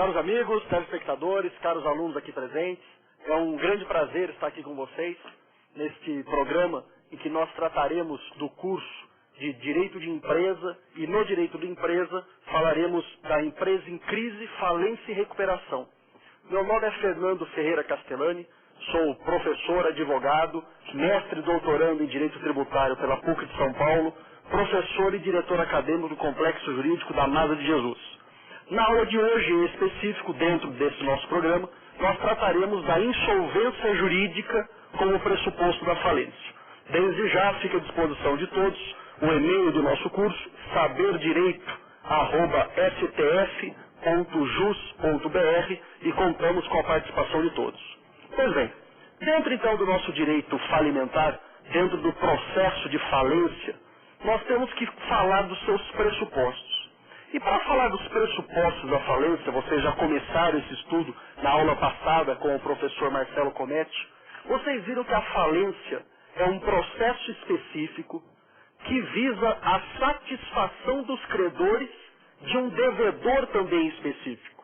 Caros amigos, telespectadores, caros alunos aqui presentes, é um grande prazer estar aqui com vocês neste programa em que nós trataremos do curso de Direito de Empresa e no Direito de Empresa falaremos da empresa em crise, falência e recuperação. Meu nome é Fernando Ferreira Castellani, sou professor, advogado, mestre e doutorando em Direito Tributário pela PUC de São Paulo, professor e diretor acadêmico do Complexo Jurídico da Masa de Jesus. Na aula de hoje, em específico, dentro desse nosso programa, nós trataremos da insolvência jurídica como pressuposto da falência. Desde já fica à disposição de todos o e-mail do nosso curso, saberdireito@stf.jus.br, e contamos com a participação de todos. Pois bem, dentro então do nosso direito falimentar, dentro do processo de falência, nós temos que falar dos seus pressupostos. E para falar dos pressupostos da falência, vocês já começaram esse estudo na aula passada com o professor Marcelo Cometti, vocês viram que a falência é um processo específico que visa a satisfação dos credores de um devedor também específico.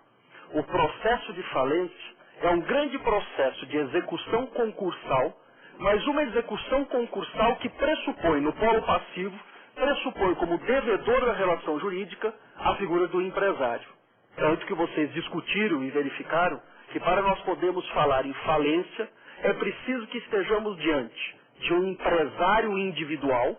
O processo de falência é um grande processo de execução concursal, mas uma execução concursal que pressupõe no polo passivo, pressupõe como devedor da relação jurídica a figura do empresário. Tanto que vocês discutiram e verificaram que para nós podermos falar em falência, é preciso que estejamos diante de um empresário individual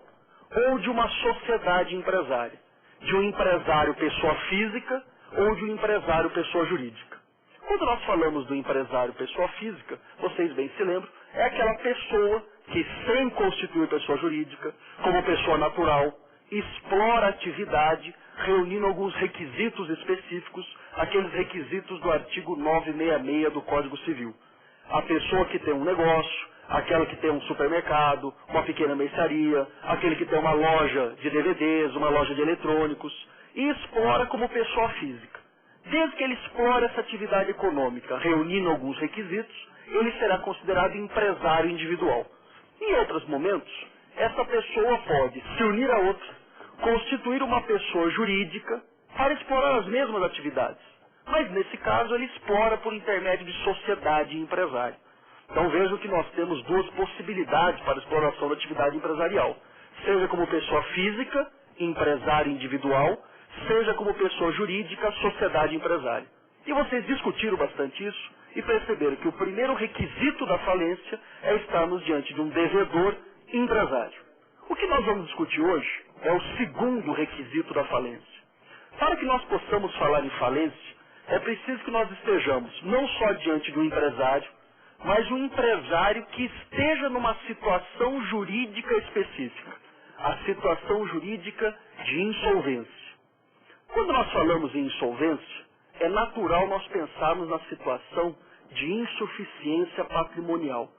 ou de uma sociedade empresária, de um empresário pessoa física ou de um empresário pessoa jurídica. Quando nós falamos do empresário pessoa física, vocês bem se lembram, é aquela pessoa que, sem constituir pessoa jurídica, como pessoa natural, explora a atividade, reunindo alguns requisitos específicos, aqueles requisitos do artigo 966 do Código Civil. A pessoa que tem um negócio, aquela que tem um supermercado, uma pequena mercearia, aquele que tem uma loja de DVDs, uma loja de eletrônicos, e explora como pessoa física. Desde que ele explore essa atividade econômica, reunindo alguns requisitos, ele será considerado empresário individual. Em outros momentos, essa pessoa pode se unir a outra, constituir uma pessoa jurídica para explorar as mesmas atividades. Mas nesse caso ele explora por intermédio de sociedade e empresário. Então vejam que nós temos duas possibilidades para a exploração da atividade empresarial. Seja como pessoa física, empresário individual, seja como pessoa jurídica, sociedade empresária. E vocês discutiram bastante isso e perceberam que o primeiro requisito da falência é estarmos diante de um devedor empresário. O que nós vamos discutir hoje é o segundo requisito da falência. Para que nós possamos falar em falência, é preciso que nós estejamos não só diante de um empresário, mas um empresário que esteja numa situação jurídica específica, a situação jurídica de insolvência. Quando nós falamos em insolvência, é natural nós pensarmos na situação de insuficiência patrimonial.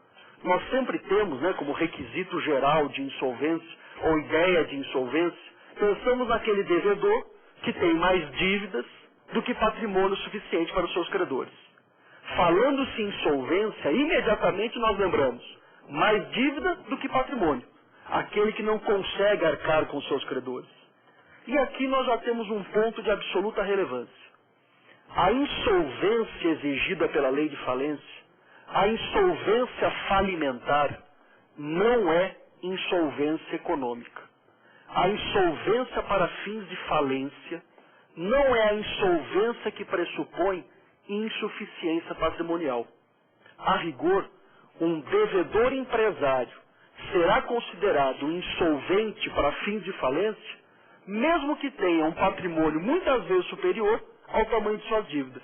Nós sempre temos, como requisito geral de insolvência, ou ideia de insolvência, pensamos naquele devedor que tem mais dívidas do que patrimônio suficiente para os seus credores. Falando-se em insolvência, imediatamente nós lembramos mais dívida do que patrimônio, aquele que não consegue arcar com os seus credores. E aqui nós já temos um ponto de absoluta relevância. A insolvência exigida pela lei de falência, a insolvência falimentar, não é insolvência econômica. A insolvência para fins de falência não é a insolvência que pressupõe insuficiência patrimonial. A rigor, um devedor empresário será considerado insolvente para fins de falência, mesmo que tenha um patrimônio muitas vezes superior ao tamanho de suas dívidas.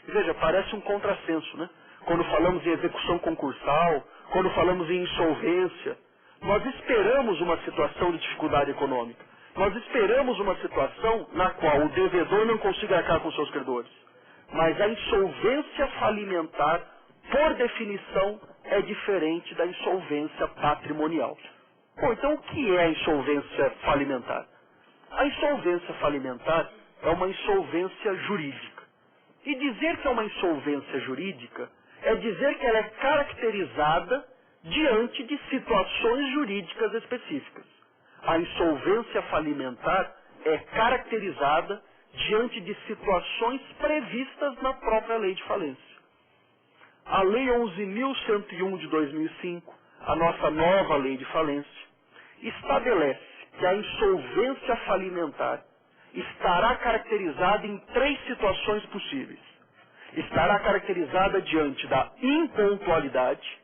E veja, parece um contrassenso, Quando falamos em execução concursal, quando falamos em insolvência, nós esperamos uma situação de dificuldade econômica. Nós esperamos uma situação na qual o devedor não consiga arcar com seus credores. Mas a insolvência falimentar, por definição, é diferente da insolvência patrimonial. Bom, então o que é a insolvência falimentar? A insolvência falimentar é uma insolvência jurídica. E dizer que é uma insolvência jurídica é dizer que ela é caracterizada diante de situações jurídicas específicas. A insolvência falimentar é caracterizada diante de situações previstas na própria lei de falência. A Lei 11.101 de 2005, a nossa nova lei de falência, estabelece que a insolvência falimentar estará caracterizada em 3 situações possíveis. Estará caracterizada diante da impontualidade,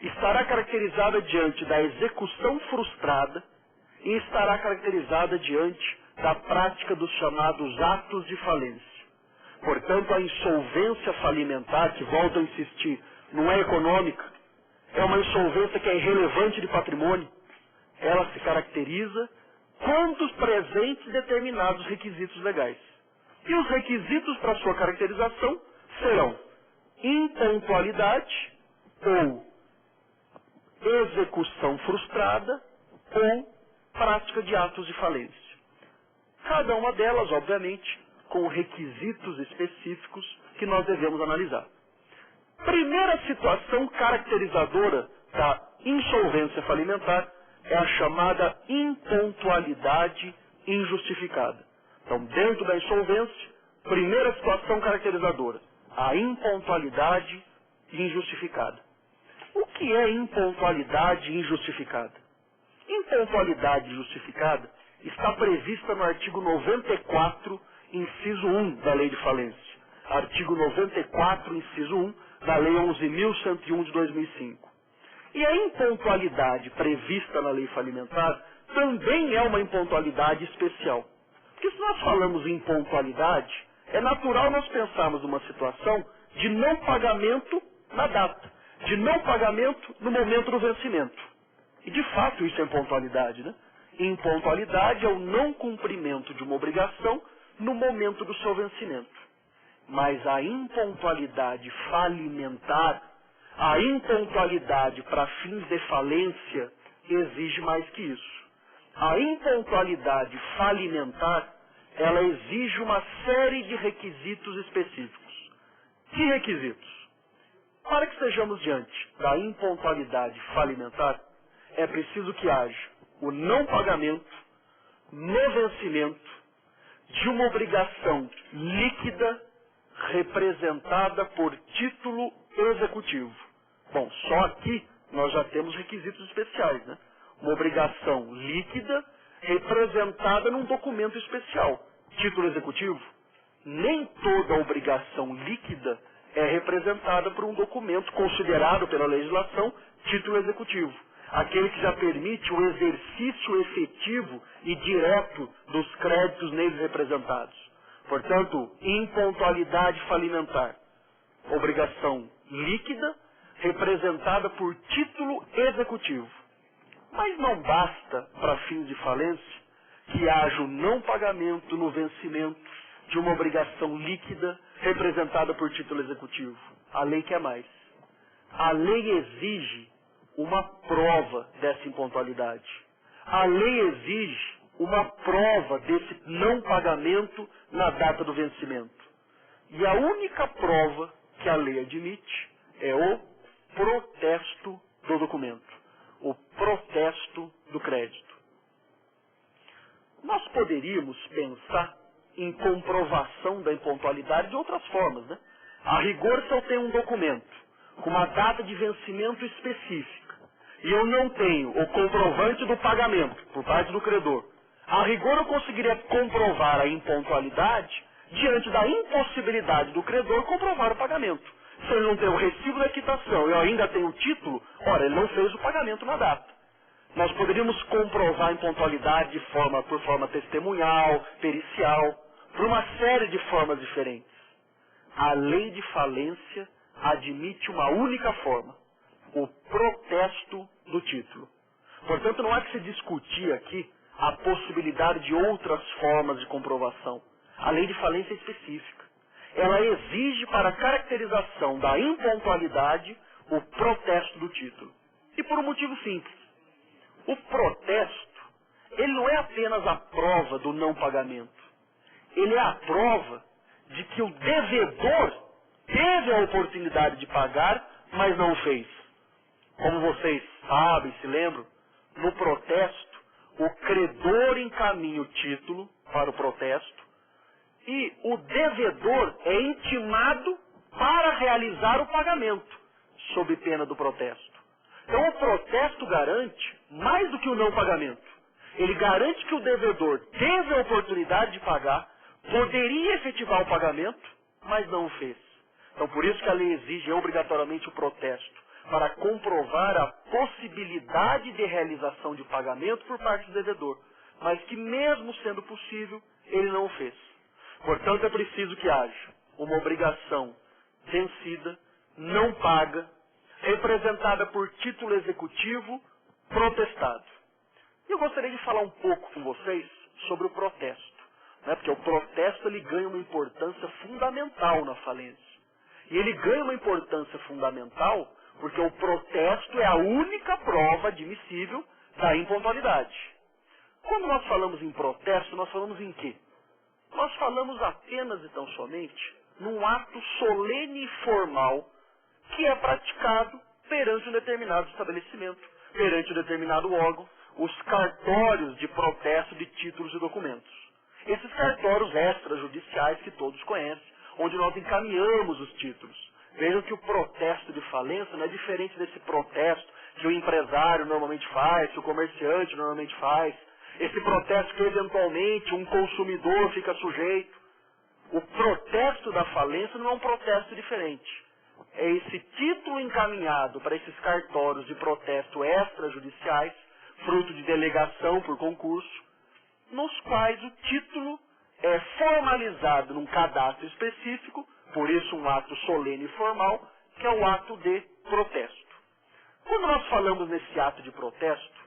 estará caracterizada diante da execução frustrada e estará caracterizada diante da prática dos chamados atos de falência. Portanto, a insolvência falimentar, que volto a insistir, não é econômica, é uma insolvência que é irrelevante de patrimônio. Ela se caracteriza quando presentes determinados requisitos legais. E os requisitos para sua caracterização serão impontualidade ou execução frustrada ou prática de atos de falência. Cada uma delas, obviamente, com requisitos específicos que nós devemos analisar. Primeira situação caracterizadora da insolvência falimentar é a chamada impontualidade injustificada. Então, dentro da insolvência, primeira situação caracterizadora, a impontualidade injustificada. O que é impontualidade injustificada? Impontualidade injustificada está prevista no artigo 94, inciso 1 da Lei de Falência. Artigo 94, inciso 1 da Lei 11.101 de 2005. E a impontualidade prevista na Lei Falimentar também é uma impontualidade especial. Porque se nós falamos em impontualidade, é natural nós pensarmos numa situação de não pagamento na data, de não pagamento no momento do vencimento. E de fato isso é impontualidade, né? Impontualidade é o não cumprimento de uma obrigação no momento do seu vencimento. Mas a impontualidade falimentar, a impontualidade para fins de falência, exige mais que isso. A impontualidade falimentar, ela exige uma série de requisitos específicos. Que requisitos? Para que estejamos diante da impontualidade falimentar, é preciso que haja o não pagamento, no vencimento, de uma obrigação líquida representada por título executivo. Bom, só aqui nós já temos requisitos especiais, né? Uma obrigação líquida representada num documento especial. Título executivo. Nem toda obrigação líquida é representada por um documento considerado pela legislação título executivo. Aquele que já permite o exercício efetivo e direto dos créditos neles representados. Portanto, impontualidade falimentar. Obrigação líquida representada por título executivo. Mas não basta, para fins de falência, que haja o não pagamento no vencimento de uma obrigação líquida representada por título executivo. A lei quer mais. A lei exige uma prova dessa impontualidade. A lei exige uma prova desse não pagamento na data do vencimento. E a única prova que a lei admite é o protesto do documento, o protesto do crédito. Nós poderíamos pensar em comprovação da impontualidade de outras formas, né? A rigor, se eu tenho um documento com uma data de vencimento específica e eu não tenho o comprovante do pagamento por parte do credor, a rigor eu conseguiria comprovar a impontualidade diante da impossibilidade do credor comprovar o pagamento. Se ele não tem o recibo da quitação e eu ainda tenho o título, ora, ele não fez o pagamento na data. Nós poderíamos comprovar a impontualidade por forma testemunhal, pericial, por uma série de formas diferentes. A lei de falência admite uma única forma, o protesto do título. Portanto, não há que se discutir aqui a possibilidade de outras formas de comprovação. A lei de falência é específica. Ela exige para a caracterização da impontualidade o protesto do título. E por um motivo simples. O protesto, ele não é apenas a prova do não pagamento. Ele é a prova de que o devedor teve a oportunidade de pagar, mas não fez. Como vocês sabem, se lembram, no protesto, o credor encaminha o título para o protesto e o devedor é intimado para realizar o pagamento, sob pena do protesto. Então o protesto garante mais do que o não pagamento. Ele garante que o devedor teve a oportunidade de pagar, poderia efetivar o pagamento, mas não o fez. Então por isso que a lei exige obrigatoriamente o protesto, para comprovar a possibilidade de realização de pagamento por parte do devedor, mas que mesmo sendo possível, ele não o fez. Portanto, é preciso que haja uma obrigação vencida, não paga, representada por título executivo protestado. E eu gostaria de falar um pouco com vocês sobre o protesto, né? Porque o protesto ele ganha uma importância fundamental na falência. E ele ganha uma importância fundamental porque o protesto é a única prova admissível da impontualidade. Quando nós falamos em protesto, nós falamos em quê? Nós falamos apenas e tão somente num ato solene e formal que é praticado perante um determinado estabelecimento, perante um determinado órgão, os cartórios de protesto de títulos e documentos. Esses cartórios extrajudiciais que todos conhecem, onde nós encaminhamos os títulos. Vejam que o protesto de falência não é diferente desse protesto que o empresário normalmente faz, que o comerciante normalmente faz. Esse protesto que eventualmente um consumidor fica sujeito. O protesto da falência não é um protesto diferente. É esse título encaminhado para esses cartórios de protesto extrajudiciais, fruto de delegação por concurso, nos quais o título é formalizado num cadastro específico, por isso um ato solene e formal, que é o ato de protesto. Quando nós falamos nesse ato de protesto,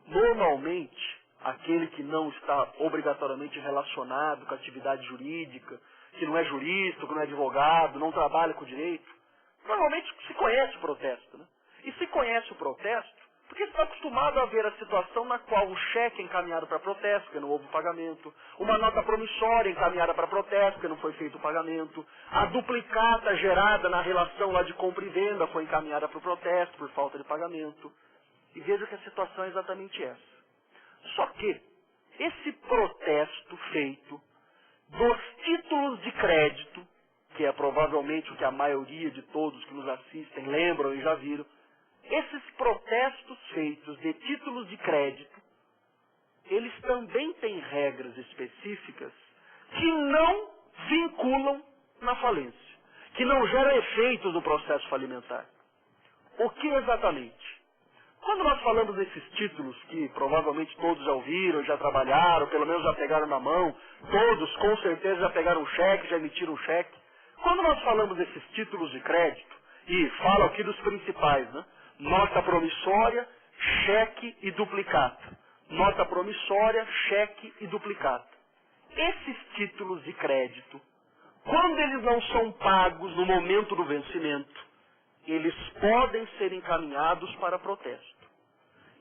normalmente, aquele que não está obrigatoriamente relacionado com a atividade jurídica, que não é jurista, que não é advogado, não trabalha com direito, normalmente se conhece o protesto, né? E se conhece o protesto, porque está acostumado a ver a situação na qual o cheque é encaminhado para protesto, porque não houve pagamento, uma nota promissória encaminhada para protesto, porque não foi feito o pagamento, a duplicata gerada na relação lá de compra e venda foi encaminhada para o protesto por falta de pagamento. E veja que a situação é exatamente essa. Só que esse protesto feito dos títulos de crédito, que é provavelmente o que a maioria de todos que nos assistem lembram e já viram, esses protestos feitos de títulos de crédito, eles também têm regras específicas que não vinculam na falência, que não geram efeitos no processo falimentar. O que exatamente? Quando nós falamos desses títulos, que provavelmente todos já ouviram, já trabalharam, pelo menos já pegaram na mão, todos com certeza já pegaram um cheque, já emitiram um cheque. Quando nós falamos desses títulos de crédito, e falo aqui dos principais, né? Nota promissória, cheque e duplicata. Nota promissória, cheque e duplicata. Esses títulos de crédito, quando eles não são pagos no momento do vencimento, eles podem ser encaminhados para protesto.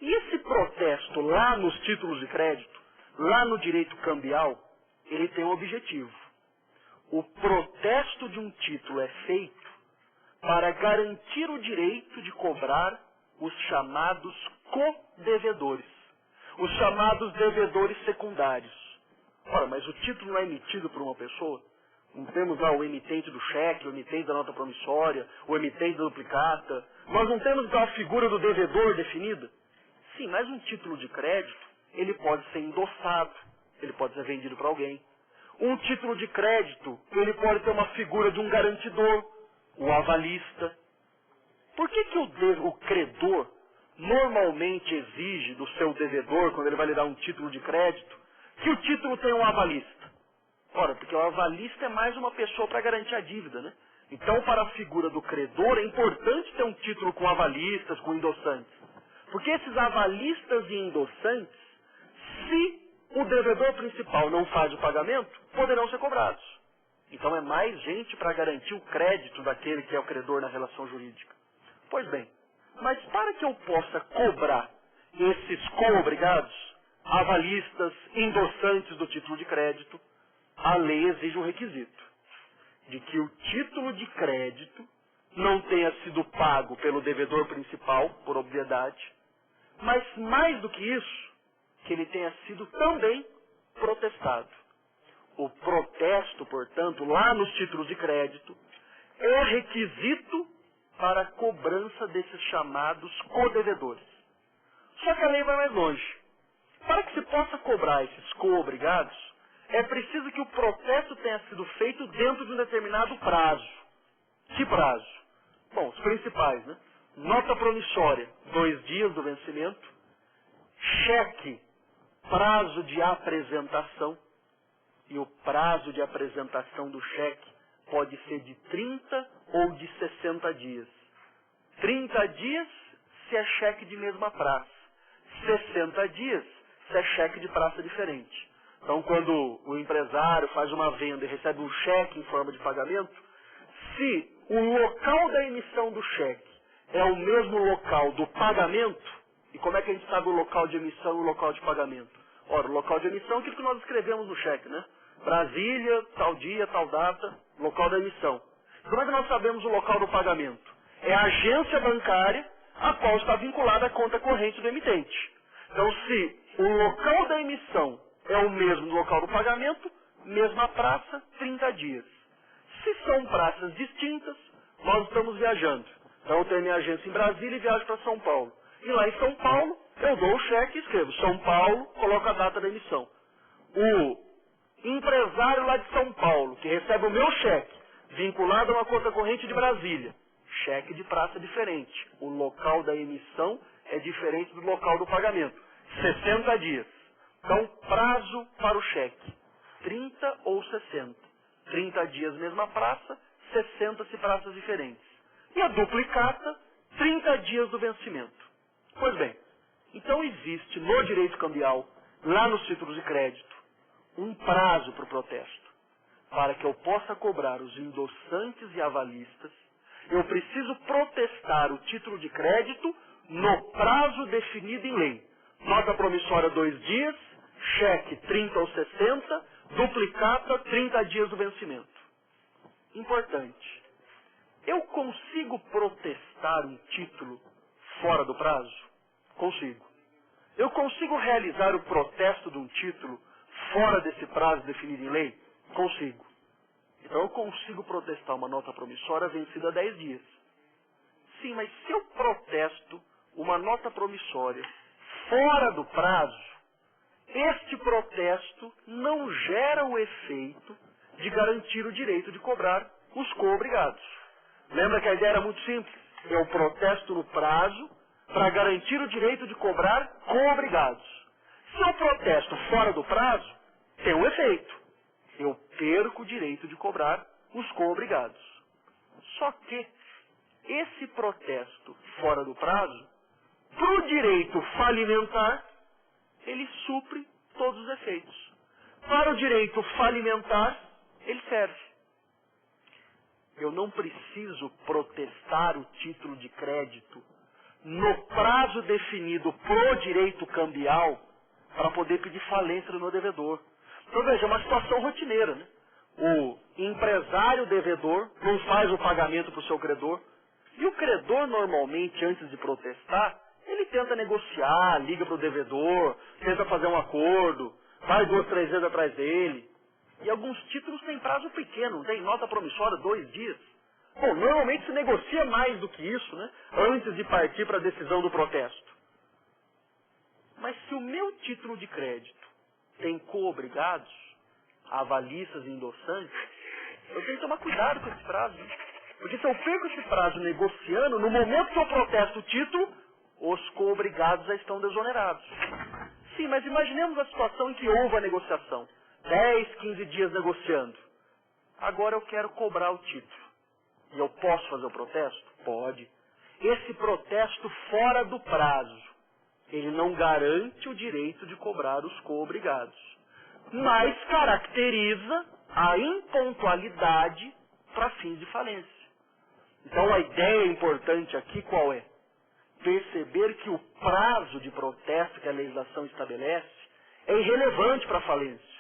E esse protesto lá nos títulos de crédito, lá no direito cambial, ele tem um objetivo. O protesto de um título é feito para garantir o direito de cobrar os chamados codevedores, os chamados devedores secundários. Ora, mas o título não é emitido por uma pessoa? Não temos lá o emitente do cheque, o emitente da nota promissória, o emitente da duplicata. Nós não temos então a figura do devedor definida? Sim, mas um título de crédito, ele pode ser endossado, ele pode ser vendido para alguém. Um título de crédito, ele pode ter uma figura de um garantidor, o avalista. Por que o credor normalmente exige do seu devedor, quando ele vai lhe dar um título de crédito, que o título tenha um avalista? Ora, porque o avalista é mais uma pessoa para garantir a dívida, né? Então, para a figura do credor, é importante ter um título com avalistas, com endossantes. Porque esses avalistas e endossantes, se o devedor principal não faz o pagamento, poderão ser cobrados. Então, é mais gente para garantir o crédito daquele que é o credor na relação jurídica. Pois bem, mas para que eu possa cobrar esses co-obrigados, avalistas, endossantes do título de crédito, a lei exige um requisito, de que o título de crédito não tenha sido pago pelo devedor principal, por obviedade, mas mais do que isso, que ele tenha sido também protestado. o protesto, portanto, lá nos títulos de crédito, é requisito para a cobrança desses chamados codevedores. Só que a lei vai mais longe. Para que se possa cobrar esses co-obrigados, é preciso que o protesto tenha sido feito dentro de um determinado prazo. Que prazo? Bom, os principais, né? Nota promissória, 2 dias do vencimento. Cheque, prazo de apresentação. E o prazo de apresentação do cheque pode ser de 30 ou de 60 dias. 30 dias se é cheque de mesma praça. 60 dias se é cheque de praça diferente. Então, quando o empresário faz uma venda e recebe um cheque em forma de pagamento, se o local da emissão do cheque é o mesmo local do pagamento, e como é que a gente sabe o local de emissão e o local de pagamento? Ora, o local de emissão é aquilo que nós escrevemos no cheque, né? Brasília, tal dia, tal data, local da emissão. Como é que nós sabemos o local do pagamento? É a agência bancária a qual está vinculada à conta corrente do emitente. Então, se o local da emissão é o mesmo do local do pagamento, mesma praça, 30 dias. Se são praças distintas, nós estamos viajando. Então, eu tenho minha agência em Brasília e viajo para São Paulo. E lá em São Paulo, eu dou o cheque e escrevo São Paulo, coloco a data da emissão. O empresário lá de São Paulo, que recebe o meu cheque, vinculado a uma conta corrente de Brasília, cheque de praça diferente. O local da emissão é diferente do local do pagamento. 60 dias. Então, prazo para o cheque, 30 ou 60. 30 dias mesma praça, 60 se praças diferentes. E a duplicata, 30 dias do vencimento. Pois bem, então existe no direito cambial, lá nos títulos de crédito, um prazo para o protesto. Para que eu possa cobrar os endossantes e avalistas, eu preciso protestar o título de crédito no prazo definido em lei. Nota promissória 2 dias, cheque 30 ou 60, duplicata 30 dias do vencimento. Importante. Eu consigo protestar um título fora do prazo? Consigo. Eu consigo realizar o protesto de um título fora desse prazo definido em lei? Consigo. Então eu consigo protestar uma nota promissória vencida há 10 dias. Sim, mas se eu protesto uma nota promissória fora do prazo, este protesto não gera o efeito de garantir o direito de cobrar os co-obrigados. Lembra que a ideia era muito simples? Eu protesto no prazo para garantir o direito de cobrar co-obrigados. Se eu protesto fora do prazo, tem um efeito. Eu perco o direito de cobrar os co-obrigados. Só que esse protesto fora do prazo, para o direito falimentar, ele supre todos os efeitos. Para o direito falimentar, ele serve. Eu não preciso protestar o título de crédito no prazo definido pro direito cambial para poder pedir falência do meu devedor. Então veja, é uma situação rotineira, né? O empresário devedor não faz o pagamento para o seu credor. E o credor, normalmente, antes de protestar, ele tenta negociar, liga para o devedor, tenta fazer um acordo, vai 2, 3 vezes atrás dele. E alguns títulos têm prazo pequeno, não tem nota promissória 2 dias. Bom, normalmente se negocia mais do que isso, né? Antes de partir para a decisão do protesto. Mas se o meu título de crédito tem co-obrigados, avalistas e endossantes, eu tenho que tomar cuidado com esse prazo, né? Porque se eu perco esse prazo negociando, no momento que eu protesto o título, os co-obrigados já estão desonerados. Sim, mas imaginemos a situação em que houve a negociação. 10, 15 dias negociando. Agora eu quero cobrar o título. E eu posso fazer o protesto? Pode. Esse protesto fora do prazo, ele não garante o direito de cobrar os co-obrigados, mas caracteriza a impontualidade para fins de falência. Então a ideia importante aqui qual é? Perceber que o prazo de protesto que a legislação estabelece é irrelevante para a falência.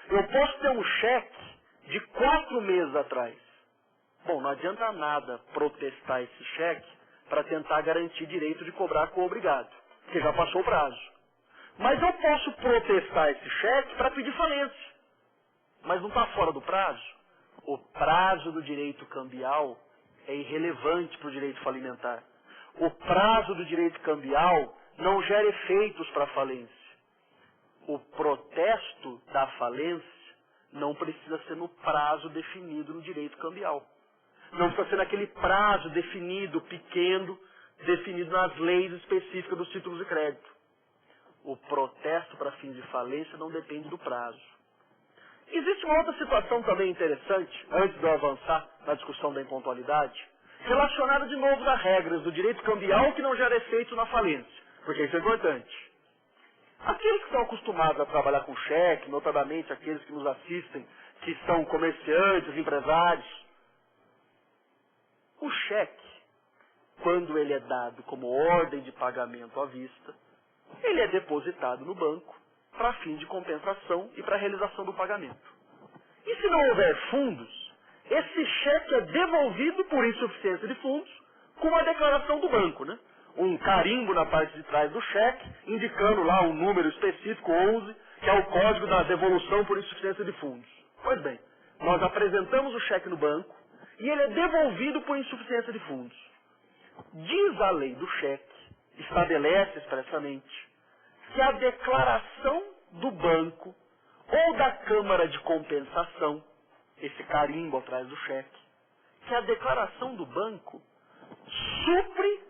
Eu posso ter um cheque de 4 meses atrás. Bom, não adianta nada protestar esse cheque para tentar garantir direito de cobrar co-obrigado, porque já passou o prazo. Mas eu posso protestar esse cheque para pedir falência. mas não está fora do prazo. O prazo do direito cambial é irrelevante para o direito falimentar. O prazo do direito cambial não gera efeitos para a falência. O protesto da falência não precisa ser no prazo definido no direito cambial. Não precisa ser naquele prazo definido, pequeno, definido nas leis específicas dos títulos de crédito. O protesto para fins de falência não depende do prazo. Existe uma outra situação também interessante, antes de eu avançar na discussão da impontualidade, relacionada de novo a regras do direito cambial que não gera efeito na falência, porque isso é importante. Aqueles que estão acostumados a trabalhar com cheque, notadamente aqueles que nos assistem, que são comerciantes, empresários, o cheque, quando ele é dado como ordem de pagamento à vista, ele é depositado no banco para fim de compensação e para a realização do pagamento. E se não houver fundos, esse cheque é devolvido por insuficiência de fundos com uma declaração do banco, né? Um carimbo na parte de trás do cheque, indicando lá um número específico, 11, que é o código da devolução por insuficiência de fundos. Pois bem, nós apresentamos o cheque no banco e ele é devolvido por insuficiência de fundos. Diz a lei do cheque, estabelece expressamente, que a declaração do banco ou da Câmara de Compensação, esse carimbo atrás do cheque, que a declaração do banco supre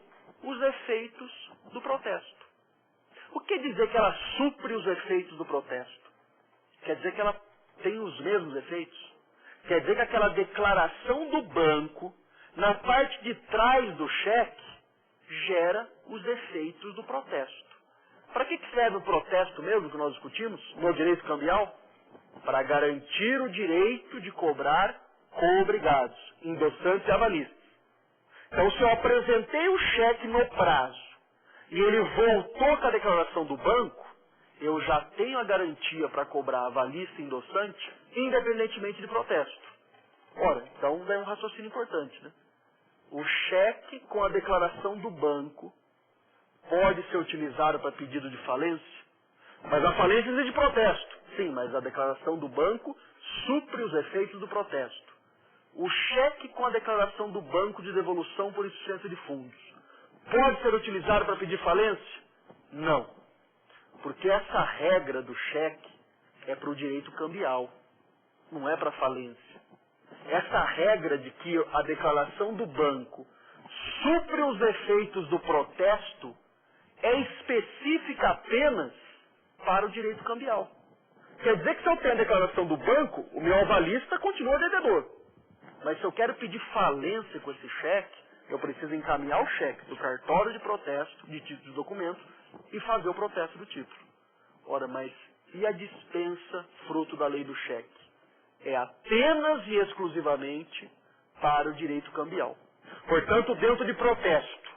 os efeitos do protesto. O que quer dizer que ela supre os efeitos do protesto? Quer dizer que ela tem os mesmos efeitos? Quer dizer que aquela declaração do banco, na parte de trás do cheque, gera os efeitos do protesto. Para que serve o protesto mesmo que nós discutimos no direito cambial? Para garantir o direito de cobrar co-obrigados, endossantes e avalistas. Então, se eu apresentei o cheque no prazo e ele voltou com a declaração do banco, eu já tenho a garantia para cobrar avalista e endossante, independentemente de protesto. Ora, então é um raciocínio importante, né? O cheque com a declaração do banco pode ser utilizado para pedido de falência, mas a falência exige protesto. Sim, mas a declaração do banco supre os efeitos do protesto. O cheque com a declaração do banco de devolução por insuficiência de fundos pode ser utilizado para pedir falência? Não. Porque essa regra do cheque é para o direito cambial, não é para falência. Essa regra de que a declaração do banco supre os efeitos do protesto é específica apenas para o direito cambial. Quer dizer que se eu tenho a declaração do banco, o meu avalista continua devedor. Mas se eu quero pedir falência com esse cheque, eu preciso encaminhar o cheque do cartório de protesto, de título de documento, e fazer o protesto do título. Ora, mas e a dispensa fruto da lei do cheque? É apenas e exclusivamente para o direito cambial. Portanto, dentro de protesto,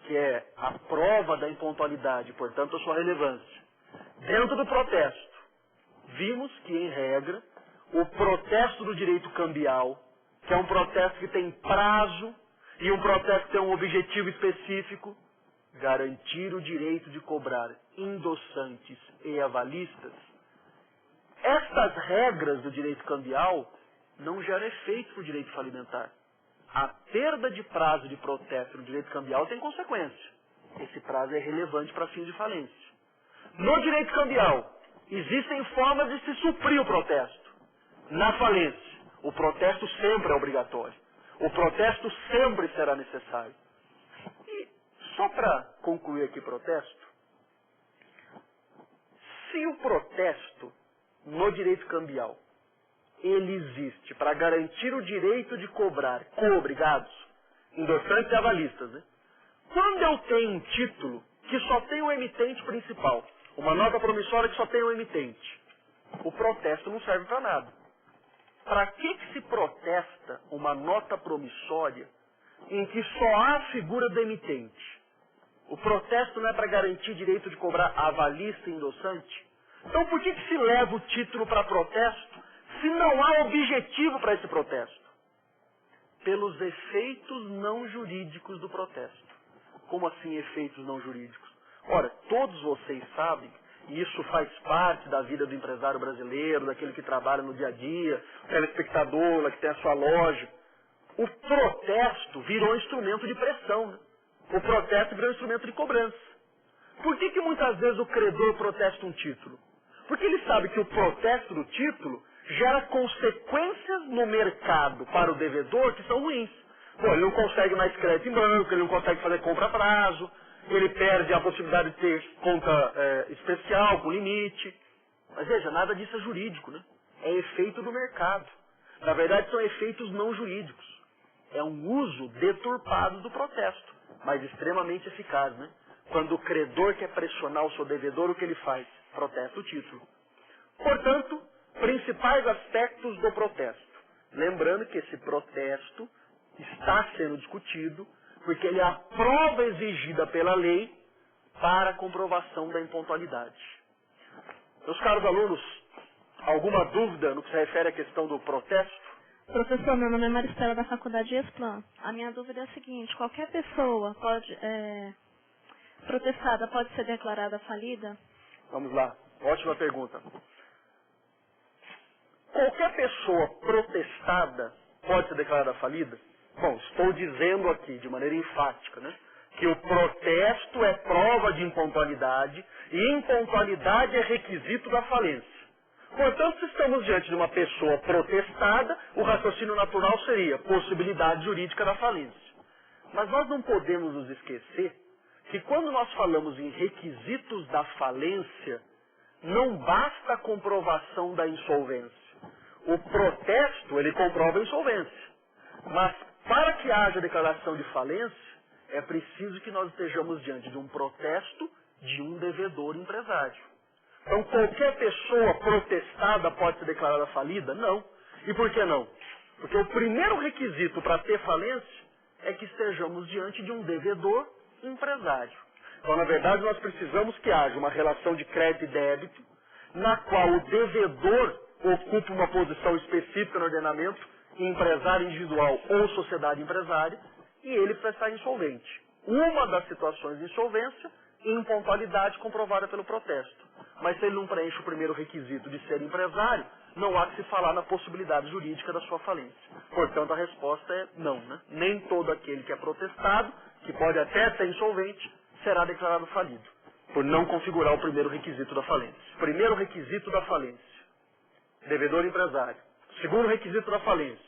que é a prova da impontualidade, portanto, a sua relevância, dentro do protesto, vimos que, em regra, o protesto do direito cambial, que é um protesto que tem prazo e um protesto que tem um objetivo específico, garantir o direito de cobrar endossantes e avalistas, estas regras do direito cambial não geram efeito para o direito falimentar. A perda de prazo de protesto no direito cambial tem consequência. Esse prazo é relevante para fins de falência. No direito cambial, existem formas de se suprir o protesto. Na falência, o protesto sempre é obrigatório. O protesto sempre será necessário. E só para concluir aqui o protesto, se o protesto no direito cambial ele existe para garantir o direito de cobrar co-obrigados, endossantes e avalistas, né? Quando eu tenho um título que só tem o emitente principal, uma nota promissória que só tem o emitente, o protesto não serve para nada. Para que se protesta uma nota promissória em que só há a figura do emitente? O protesto não é para garantir direito de cobrar avalista e endossante? Então por que se leva o título para protesto se não há objetivo para esse protesto? Pelos efeitos não jurídicos do protesto. Como assim efeitos não jurídicos? Ora, todos vocês sabem e isso faz parte da vida do empresário brasileiro, daquele que trabalha no dia a dia, o telespectador, lá que tem a sua loja. O protesto virou instrumento de pressão, né? O protesto virou instrumento de cobrança. Por que muitas vezes o credor protesta um título? Porque ele sabe que o protesto do título gera consequências no mercado para o devedor que são ruins. Pô, ele não consegue mais crédito em banco, ele não consegue fazer compra a prazo, ele perde a possibilidade de ter conta especial, com limite. Mas veja, nada disso é jurídico, né? É efeito do mercado. Na verdade, são efeitos não jurídicos. É um uso deturpado do protesto, mas extremamente eficaz, né? Quando o credor quer pressionar o seu devedor, o que ele faz? Protesta o título. Portanto, principais aspectos do protesto. Lembrando que esse protesto está sendo discutido porque ele é a prova exigida pela lei para a comprovação da impontualidade. Meus caros alunos, alguma dúvida no que se refere à questão do protesto? Professor, meu nome é Maristela, da Faculdade Explan. A minha dúvida é a seguinte: qualquer pessoa protestada pode ser declarada falida? Vamos lá, ótima pergunta. Qualquer pessoa protestada pode ser declarada falida? Bom, estou dizendo aqui de maneira enfática, né, que o protesto é prova de impontualidade e impontualidade é requisito da falência. Portanto, se estamos diante de uma pessoa protestada, o raciocínio natural seria possibilidade jurídica da falência. Mas nós não podemos nos esquecer que quando nós falamos em requisitos da falência, não basta a comprovação da insolvência. O protesto, ele comprova a insolvência. Mas para que haja declaração de falência, é preciso que nós estejamos diante de um protesto de um devedor empresário. Então, qualquer pessoa protestada pode ser declarada falida? Não. E por que não? Porque o primeiro requisito para ter falência é que estejamos diante de um devedor empresário. Então, na verdade, nós precisamos que haja uma relação de crédito e débito, na qual o devedor ocupa uma posição específica no ordenamento, empresário individual ou sociedade empresária, e ele precisa estar insolvente. Uma das situações de insolvência, impontualidade comprovada pelo protesto. Mas se ele não preenche o primeiro requisito de ser empresário, não há que se falar na possibilidade jurídica da sua falência. Portanto, a resposta é não, né? Nem todo aquele que é protestado, que pode até ser insolvente, será declarado falido, por não configurar o primeiro requisito da falência. Primeiro requisito da falência, devedor empresário. Segundo requisito da falência,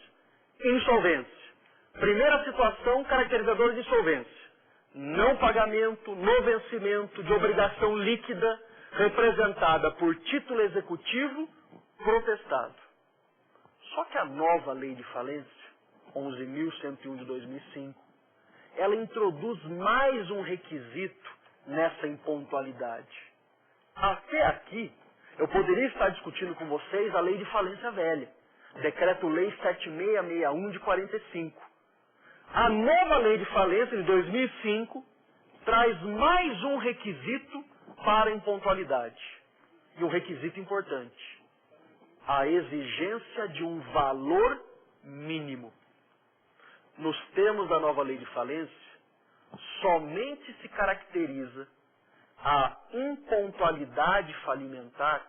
insolvência. Primeira situação caracterizadora de insolvência, não pagamento no vencimento de obrigação líquida representada por título executivo protestado. Só que a nova lei de falência, 11.101 de 2005, ela introduz mais um requisito nessa impontualidade. Até aqui, eu poderia estar discutindo com vocês a lei de falência velha, Decreto-Lei 7661 de 45. A nova lei de falência de 2005 traz mais um requisito para a impontualidade. E um requisito importante: a exigência de um valor mínimo. Nos termos da nova lei de falência, somente se caracteriza a impontualidade falimentar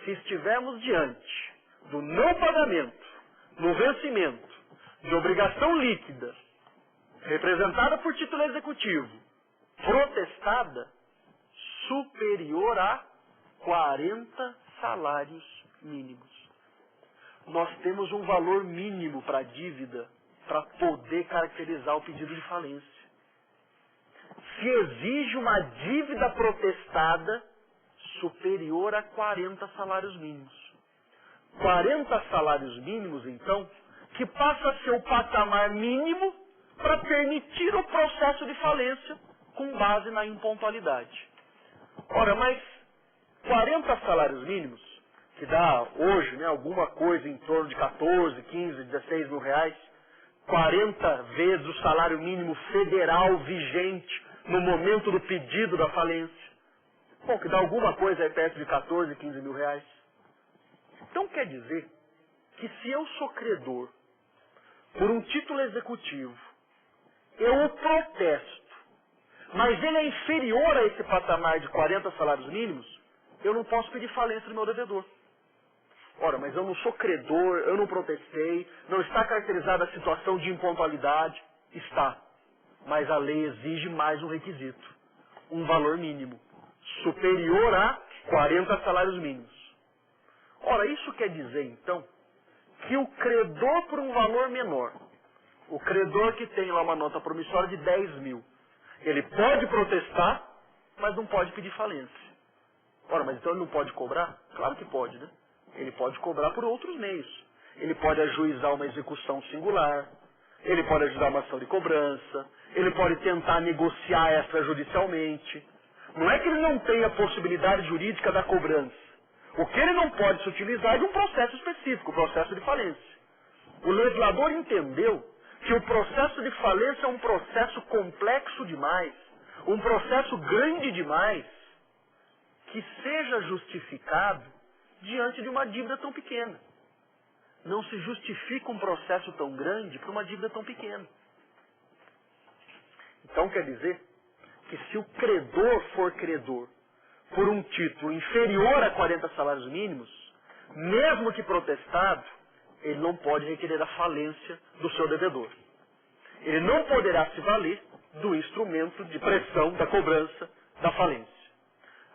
se estivermos diante do não pagamento, no vencimento, de obrigação líquida, representada por título executivo, protestada, superior a 40 salários mínimos. Nós temos um valor mínimo para a dívida para poder caracterizar o pedido de falência. Se exige uma dívida protestada superior a 40 salários mínimos. 40 salários mínimos, então, que passa a ser o patamar mínimo para permitir o processo de falência com base na impontualidade. Ora, mas 40 salários mínimos, que dá hoje, né, alguma coisa em torno de 14, 15, 16 mil reais, 40 vezes o salário mínimo federal vigente no momento do pedido da falência. Bom, que dá alguma coisa aí perto de 14, 15 mil reais. Então quer dizer que se eu sou credor por um título executivo, eu o protesto, mas ele é inferior a esse patamar de 40 salários mínimos, eu não posso pedir falência do meu devedor. Ora, mas eu não sou credor, eu não protestei, não está caracterizada a situação de impontualidade. Está. Mas a lei exige mais um requisito. Um valor mínimo. Superior a 40 salários mínimos. Ora, isso quer dizer, então, que o credor por um valor menor, o credor que tem lá uma nota promissória de 10 mil, ele pode protestar, mas não pode pedir falência. Ora, mas então ele não pode cobrar? Claro que pode, né? Ele pode cobrar por outros meios. Ele pode ajuizar uma execução singular, ele pode ajuizar uma ação de cobrança, ele pode tentar negociar extrajudicialmente. Não é que ele não tenha a possibilidade jurídica da cobrança. O que ele não pode se utilizar é de um processo específico, o processo de falência. O legislador entendeu que o processo de falência é um processo complexo demais, um processo grande demais, que seja justificado diante de uma dívida tão pequena. Não se justifica um processo tão grande para uma dívida tão pequena. Então quer dizer que se o credor for credor por um título inferior a 40 salários mínimos, mesmo que protestado, ele não pode requerer a falência do seu devedor. Ele não poderá se valer do instrumento de pressão, da cobrança, da falência.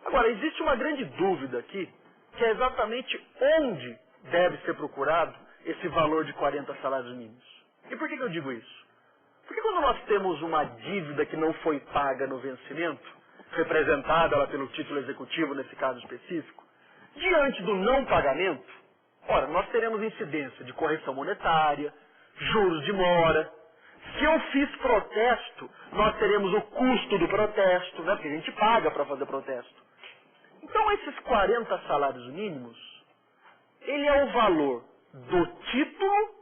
Agora, existe uma grande dúvida aqui, que é exatamente onde deve ser procurado esse valor de 40 salários mínimos. E por que eu digo isso? Porque quando nós temos uma dívida que não foi paga no vencimento, representada lá pelo título executivo nesse caso específico, diante do não pagamento, ora, nós teremos incidência de correção monetária, juros de mora. Se eu fiz protesto, nós teremos o custo do protesto, né? Porque a gente paga para fazer protesto. Então, esses 40 salários mínimos, ele é o valor do título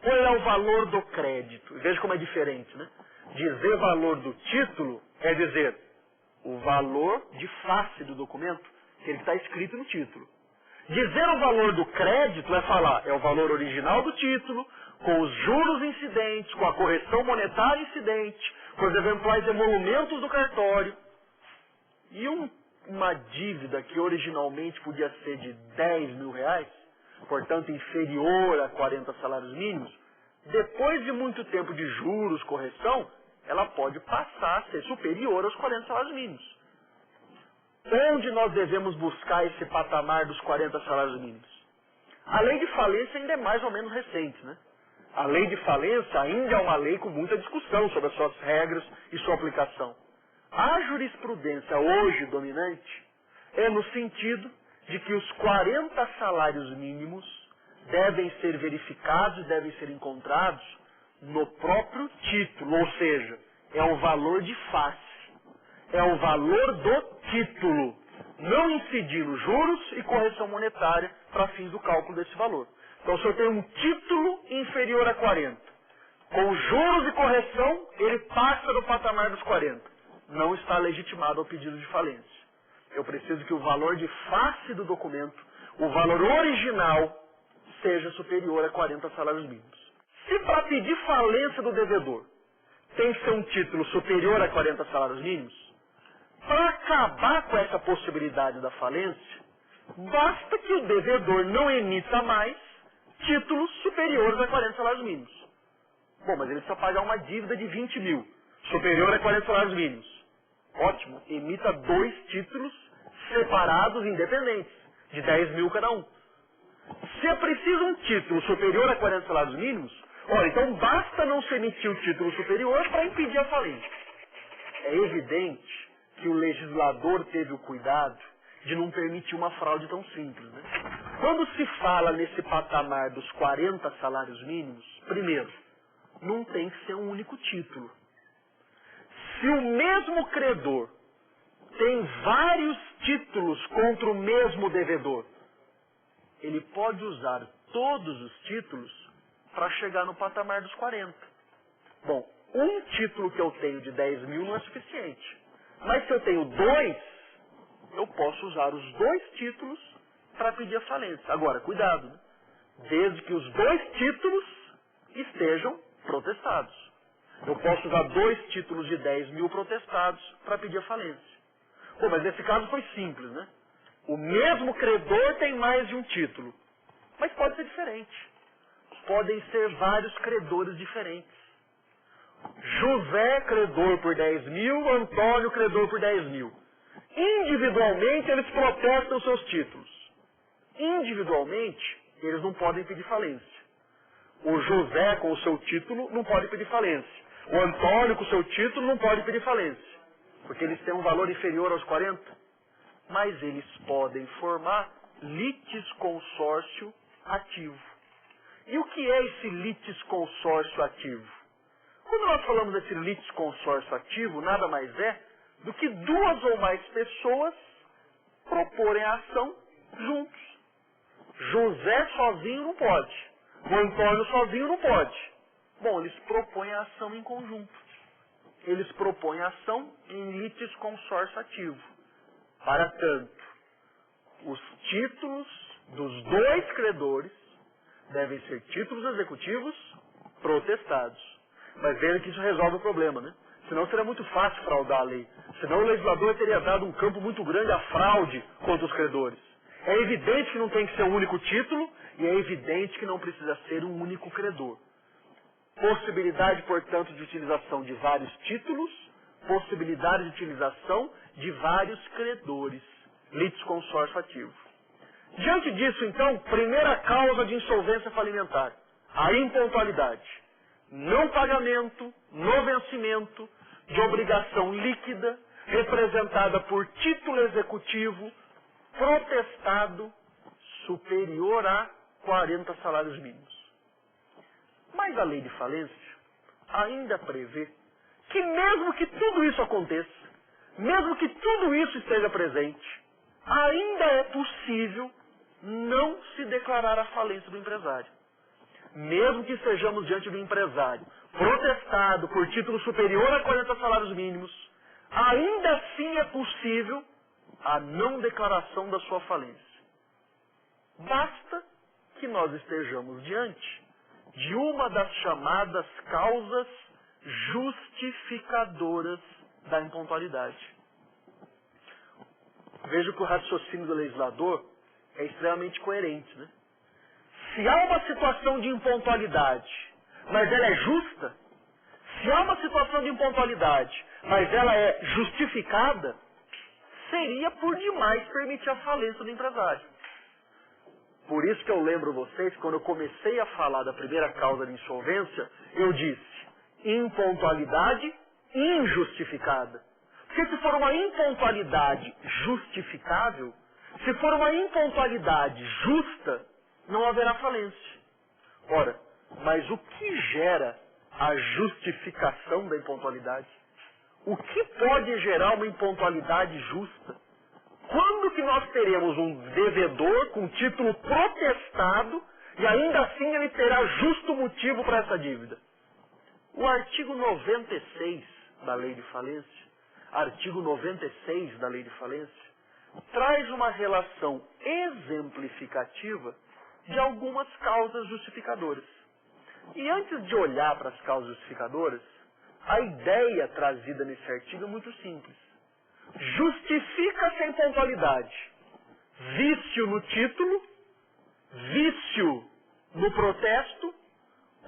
ou ele é o valor do crédito? Veja como é diferente, né? Dizer valor do título é dizer o valor de face do documento, que ele está escrito no título. Dizer o valor do crédito é falar, é o valor original do título, com os juros incidentes, com a correção monetária incidente, com os eventuais emolumentos do cartório. E uma dívida que originalmente podia ser de 10 mil reais, portanto inferior a 40 salários mínimos, depois de muito tempo de juros, correção, ela pode passar a ser superior aos 40 salários mínimos. Onde nós devemos buscar esse patamar dos 40 salários mínimos? A lei de falência ainda é mais ou menos recente, né? A lei de falência ainda é uma lei com muita discussão sobre as suas regras e sua aplicação. A jurisprudência hoje dominante é no sentido de que os 40 salários mínimos devem ser verificados e devem ser encontrados no próprio título, ou seja, é o valor de face. É o valor do título, não incidindo juros e correção monetária para fins do cálculo desse valor. Então, se eu tenho um título inferior a 40, com juros e correção, ele passa do patamar dos 40. Não está legitimado ao pedido de falência. Eu preciso que o valor de face do documento, o valor original, seja superior a 40 salários mínimos. Se para pedir falência do devedor tem que ser um título superior a 40 salários mínimos, para acabar com essa possibilidade da falência, basta que o devedor não emita mais títulos superiores a 40 salários mínimos. Bom, mas ele precisa pagar uma dívida de 20 mil, superior a 40 salários mínimos. Ótimo, emita 2 títulos separados, independentes, de 10 mil cada um. Se é preciso um título superior a 40 salários mínimos, olha, então basta não se emitir o título superior para impedir a falência. É evidente que o legislador teve o cuidado de não permitir uma fraude tão simples, né? Quando se fala nesse patamar dos 40 salários mínimos, primeiro, não tem que ser um único título. Se o mesmo credor tem vários títulos contra o mesmo devedor, ele pode usar todos os títulos para chegar no patamar dos 40. Bom, um título que eu tenho de 10 mil não é suficiente. Mas se eu tenho 2, eu posso usar os 2 títulos para pedir a falência. Agora, cuidado, né? Desde que os 2 títulos estejam protestados. Eu posso usar 2 títulos de 10 mil protestados para pedir a falência. Pô, mas nesse caso foi simples, né? O mesmo credor tem mais de um título, mas pode ser diferente. Podem ser vários credores diferentes. José, credor por 10 mil, Antônio, credor por 10 mil. Individualmente, eles protestam seus títulos. Individualmente, eles não podem pedir falência. O José, com o seu título, não pode pedir falência. O Antônio, com o seu título, não pode pedir falência. Porque eles têm um valor inferior aos 40. Mas eles podem formar litisconsórcio ativo. E o que é esse litisconsórcio ativo? Quando nós falamos desse litisconsórcio ativo, nada mais é do que duas ou mais pessoas proporem a ação juntos. José sozinho não pode. O Antônio sozinho não pode. Bom, eles propõem a ação em conjunto. Eles propõem a ação em litisconsórcio ativo. Para tanto, os títulos dos dois credores devem ser títulos executivos protestados. Mas veja que isso resolve o problema, né? Senão seria muito fácil fraudar a lei. Senão o legislador teria dado um campo muito grande à fraude contra os credores. É evidente que não tem que ser um único título e é evidente que não precisa ser um único credor. Possibilidade, portanto, de utilização de vários títulos, possibilidade de utilização de vários credores. Litisconsórcio ativo. Diante disso, então, primeira causa de insolvência falimentar, a impontualidade. Não pagamento, no vencimento, de obrigação líquida, representada por título executivo, protestado, superior a 40 salários mínimos. Mas a lei de falência ainda prevê que mesmo que tudo isso aconteça, mesmo que tudo isso esteja presente, ainda é possível não se declarar a falência do empresário. Mesmo que estejamos diante do empresário protestado por título superior a 40 salários mínimos, ainda assim é possível a não declaração da sua falência. Basta que nós estejamos diante de uma das chamadas causas justificadoras da impontualidade. Veja que o raciocínio do legislador é extremamente coerente, né? Se há uma situação de impontualidade, mas ela é justa, se há uma situação de impontualidade, mas ela é justificada, seria por demais permitir a falência do empresário. Por isso que eu lembro vocês, quando eu comecei a falar da primeira causa de insolvência, eu disse impontualidade injustificada. Porque se for uma impontualidade justificável, se for uma impontualidade justa, não haverá falência. Ora, mas o que gera a justificação da impontualidade? O que pode gerar uma impontualidade justa? Quando que nós teremos um devedor com título protestado e ainda assim ele terá justo motivo para essa dívida? O artigo 96 da Lei de Falência, artigo 96 da Lei de Falência, traz uma relação exemplificativa de algumas causas justificadoras. E antes de olhar para as causas justificadoras, a ideia trazida nesse artigo é muito simples. Justifica-se a impontualidade. Vício no título, vício no protesto,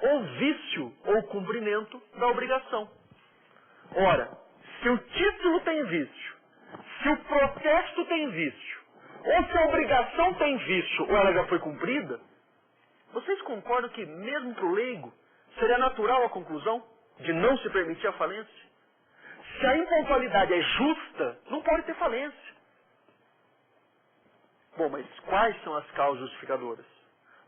ou vício ou cumprimento da obrigação. Ora, se o título tem vício, se o protesto tem vício, ou se a obrigação tem vício ou ela já foi cumprida, vocês concordam que, mesmo para o leigo, seria natural a conclusão de não se permitir a falência? Se a impontualidade é justa, não pode ter falência. Bom, mas quais são as causas justificadoras?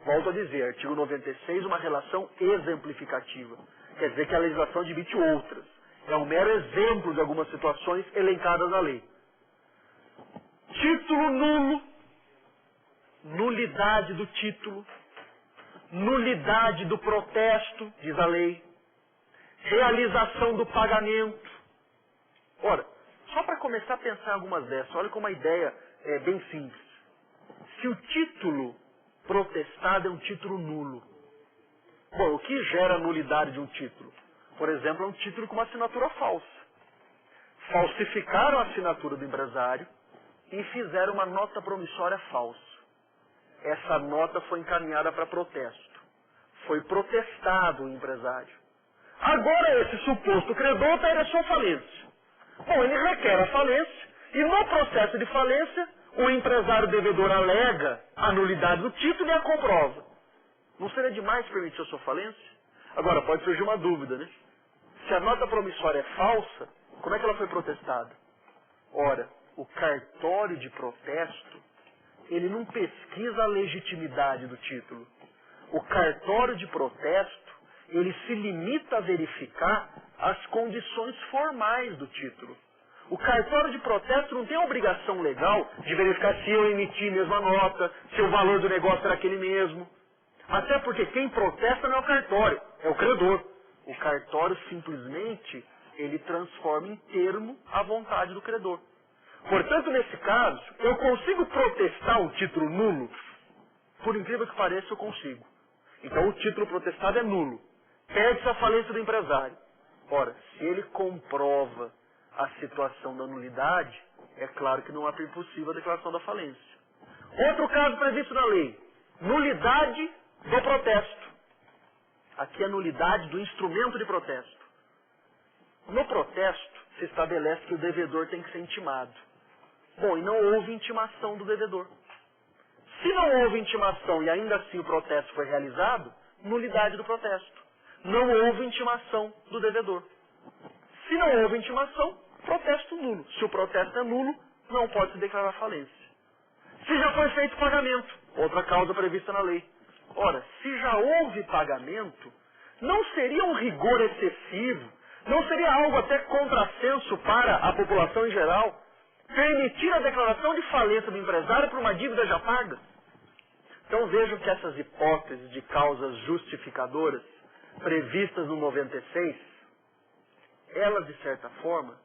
Volto a dizer, artigo 96, uma relação exemplificativa. Quer dizer que a legislação admite outras. É um mero exemplo de algumas situações elencadas na lei. Título nulo, nulidade do título, nulidade do protesto, diz a lei, realização do pagamento. Ora, só para começar a pensar em algumas dessas, olha como a ideia é bem simples. Se o título protestado é um título nulo, bom, o que gera a nulidade de um título? Por exemplo, é um título com uma assinatura falsa. Falsificaram a assinatura do empresário, e fizeram uma nota promissória falsa. Essa nota foi encaminhada para protesto. Foi protestado o empresário. Agora esse suposto credor está em sua falência. Bom, ele requer a falência e no processo de falência o empresário devedor alega a nulidade do título e a comprova. Não seria demais permitir a sua falência? Agora, pode surgir uma dúvida, né? Se a nota promissória é falsa, como é que ela foi protestada? Ora, o cartório de protesto, ele não pesquisa a legitimidade do título. O cartório de protesto, ele se limita a verificar as condições formais do título. O cartório de protesto não tem a obrigação legal de verificar se eu emiti mesmo a nota, se o valor do negócio era aquele mesmo. Até porque quem protesta não é o cartório, é o credor. O cartório simplesmente, ele transforma em termo a vontade do credor. Portanto, nesse caso, eu consigo protestar um título nulo? Por incrível que pareça, eu consigo. Então, o título protestado é nulo. Perde-se a falência do empresário. Ora, se ele comprova a situação da nulidade, é claro que não há impossível a declaração da falência. Outro caso previsto na lei, nulidade do protesto. Aqui é a nulidade do instrumento de protesto. No protesto, se estabelece que o devedor tem que ser intimado. Bom, e não houve intimação do devedor. Se não houve intimação e ainda assim o protesto foi realizado, nulidade do protesto. Não houve intimação do devedor. Se não houve intimação, protesto nulo. Se o protesto é nulo, não pode se declarar falência. Se já foi feito pagamento, outra causa prevista na lei. Ora, se já houve pagamento, não seria um rigor excessivo, não seria algo até contrassenso para a população em geral, permitir a declaração de falência do empresário por uma dívida já paga? Então vejam que essas hipóteses de causas justificadoras previstas no 96, elas de certa forma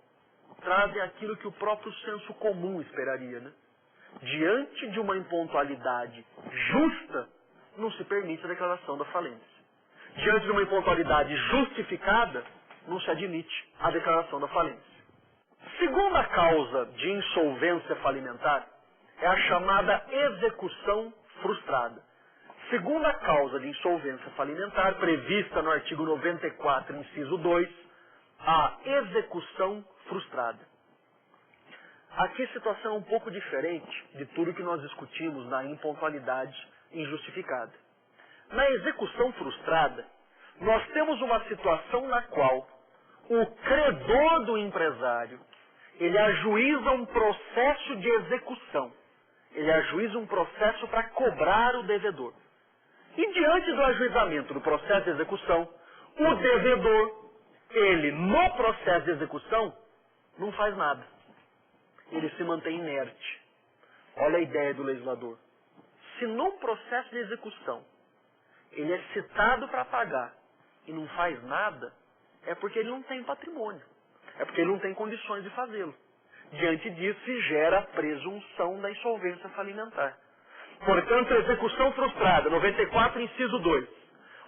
trazem aquilo que o próprio senso comum esperaria, né? Diante de uma impontualidade justa, não se permite a declaração da falência. Diante de uma impontualidade justificada, não se admite a declaração da falência. Segunda causa de insolvência falimentar é a chamada execução frustrada. Segunda causa de insolvência falimentar, prevista no artigo 94, inciso 2, a execução frustrada. Aqui a situação é um pouco diferente de tudo que nós discutimos na impontualidade injustificada. Na execução frustrada, nós temos uma situação na qual o credor do empresário, ele ajuiza um processo de execução. Ele ajuiza um processo para cobrar o devedor. E diante do ajuizamento do processo de execução, o devedor, ele no processo de execução, não faz nada. Ele se mantém inerte. Olha a ideia do legislador. Se no processo de execução ele é citado para pagar e não faz nada, é porque ele não tem patrimônio. É porque ele não tem condições de fazê-lo. Diante disso se gera a presunção da insolvência falimentar. Portanto, a execução frustrada, 94, inciso 2.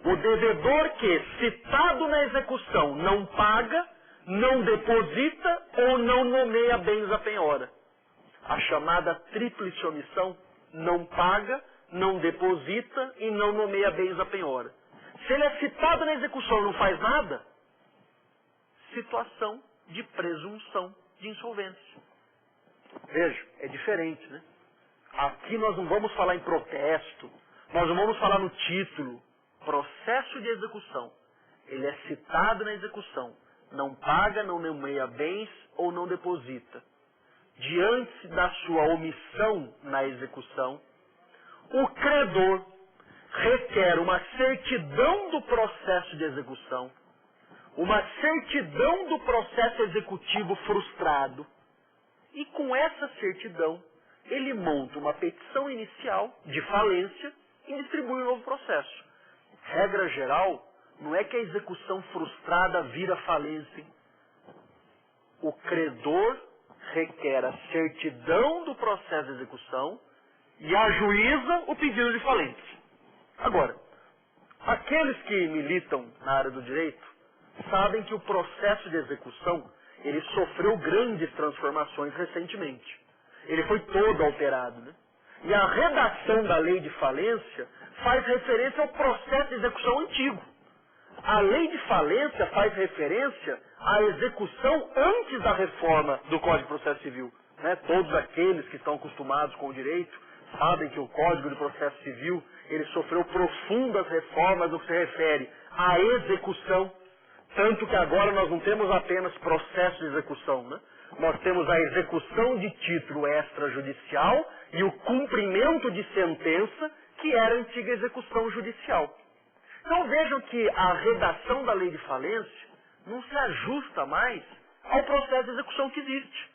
O devedor que, citado na execução, não paga, não deposita ou não nomeia bens à penhora. A chamada tríplice omissão, não paga, não deposita e não nomeia bens à penhora. Se ele é citado na execução e não faz nada, situação de presunção de insolvência. Veja, é diferente, né? Aqui nós não vamos falar em protesto, nós não vamos falar no título. Processo de execução. Ele é citado na execução, não paga, não nomeia bens ou não deposita. Diante da sua omissão na execução, o credor requer uma certidão do processo de execução, uma certidão do processo executivo frustrado, e com essa certidão, ele monta uma petição inicial de falência e distribui um novo processo. Regra geral, não é que a execução frustrada vira falência. O credor requer a certidão do processo de execução e ajuiza o pedido de falência. Agora, aqueles que militam na área do direito sabem que o processo de execução ele sofreu grandes transformações recentemente. ele foi todo alterado, né? E a redação da lei de falência faz referência ao processo de execução antigo. A lei de falência faz referência à execução antes da reforma do Código de Processo Civil. Né? Todos aqueles que estão acostumados com o direito sabem que o Código de Processo Civil ele sofreu profundas reformas no que se refere à execução, tanto que agora nós não temos apenas processo de execução, né? Nós temos a execução de título extrajudicial e o cumprimento de sentença, que era a antiga execução judicial. Então vejam que a redação da lei de falência não se ajusta mais ao processo de execução que existe.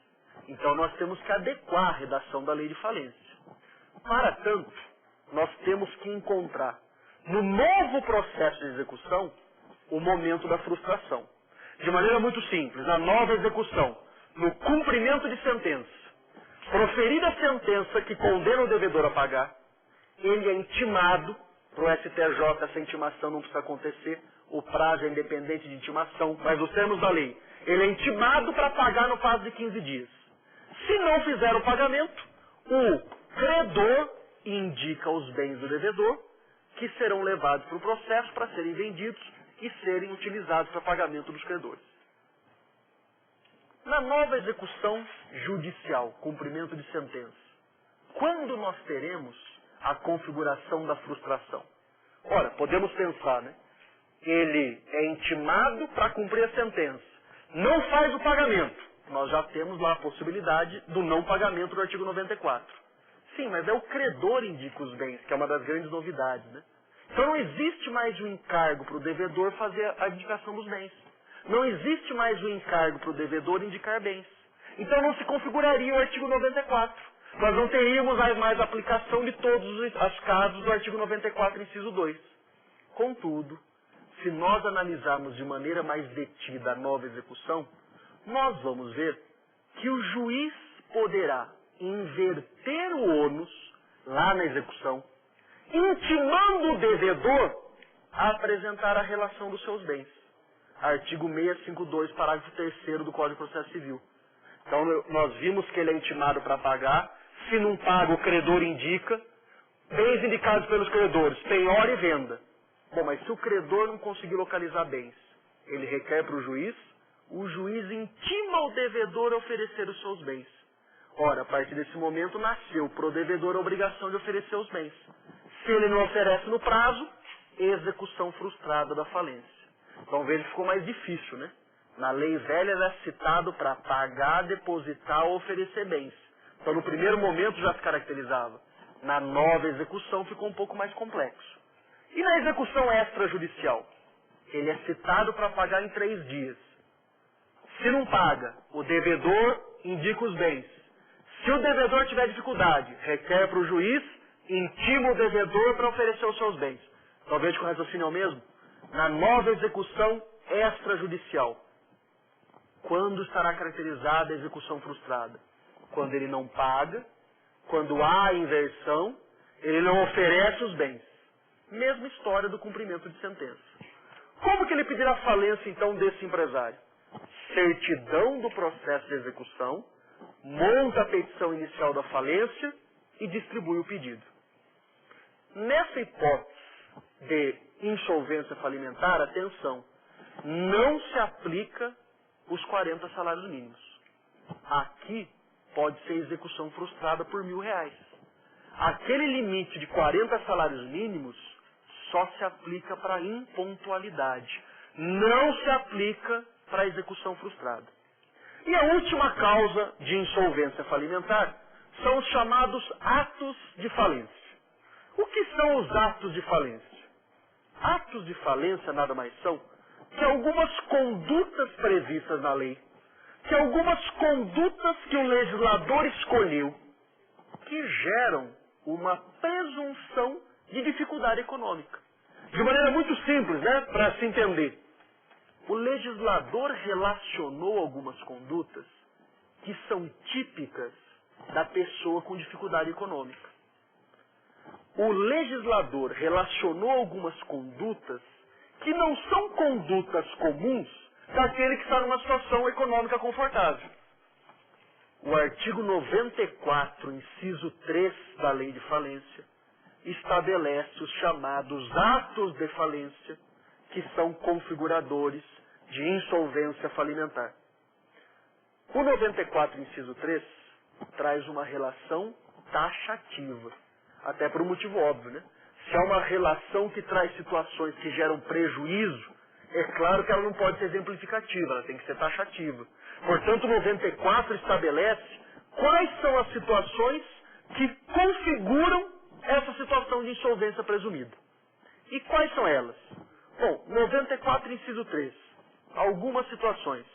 Então nós temos que adequar a redação da lei de falência. Para tanto, nós temos que encontrar no novo processo de execução o momento da frustração. De maneira muito simples, na nova execução, no cumprimento de sentença, proferida a sentença que condena o devedor a pagar, ele é intimado, para o STJ essa intimação não precisa acontecer, o prazo é independente de intimação, mas os termos da lei, ele é intimado para pagar no prazo de 15 dias. Se não fizer o pagamento, o credor indica os bens do devedor, que serão levados para o processo para serem vendidos e serem utilizados para pagamento dos credores. Na nova execução judicial, cumprimento de sentença, quando nós teremos a configuração da frustração? Ora, podemos pensar, né? Ele é intimado para cumprir a sentença, não faz o pagamento. Nós já temos lá a possibilidade do não pagamento do artigo 94. Sim, mas é o credor que indica os bens, que é uma das grandes novidades, né? Então não existe mais o encargo para o devedor fazer a indicação dos bens. Não existe mais o encargo para o devedor indicar bens. Então não se configuraria o artigo 94. Nós não teríamos mais aplicação de todos os casos do artigo 94, inciso 2. Contudo, se nós analisarmos de maneira mais detida a nova execução, nós vamos ver que o juiz poderá inverter o ônus lá na execução, intimando o devedor a apresentar a relação dos seus bens. Artigo 652, parágrafo 3º do Código de Processo Civil. Então, nós vimos que ele é intimado para pagar. Se não paga, o credor indica. Bens indicados pelos credores, penhora e venda. Bom, mas se o credor não conseguir localizar bens, ele requer para o juiz intima o devedor a oferecer os seus bens. Ora, a partir desse momento, nasceu para o devedor a obrigação de oferecer os bens. Se ele não oferece no prazo, execução frustrada da falência. Então veja que ficou mais difícil, né? Na lei velha era citado para pagar, depositar ou oferecer bens. Então no primeiro momento já se caracterizava. Na nova execução ficou um pouco mais complexo. E na execução extrajudicial? Ele é citado para pagar em 3 dias. Se não paga, o devedor indica os bens. Se o devedor tiver dificuldade, requer para o juiz, intima o devedor para oferecer os seus bens. Então veja que o raciocínio é o mesmo. Na nova execução extrajudicial, quando estará caracterizada a execução frustrada? Quando ele não paga, quando há inversão, ele não oferece os bens. Mesma história do cumprimento de sentença. Como que ele pedirá falência, então, desse empresário? Certidão do processo de execução, monta a petição inicial da falência e distribui o pedido. Nessa hipótese de insolvência falimentar, atenção, não se aplica os 40 salários mínimos. Aqui pode ser execução frustrada por R$1.000. Aquele limite de 40 salários mínimos só se aplica para impontualidade. Não se aplica para execução frustrada. E a última causa de insolvência falimentar são os chamados atos de falência. O que são os atos de falência? Atos de falência nada mais são que algumas condutas previstas na lei, que algumas condutas que o legislador escolheu, que geram uma presunção de dificuldade econômica. De maneira muito simples, né, para se entender. O legislador relacionou algumas condutas que são típicas da pessoa com dificuldade econômica. O legislador relacionou algumas condutas que não são condutas comuns daquele que está numa situação econômica confortável. o artigo 94, inciso 3 da Lei de Falência, estabelece os chamados atos de falência, que são configuradores de insolvência falimentar. O 94, inciso 3, traz uma relação taxativa, até por um motivo óbvio, né? Se há uma relação que traz situações que geram prejuízo, é claro que ela não pode ser exemplificativa, ela tem que ser taxativa. Portanto, o 94 estabelece quais são as situações que configuram essa situação de insolvência presumida. E quais são elas? Bom, 94, inciso 3. Algumas situações.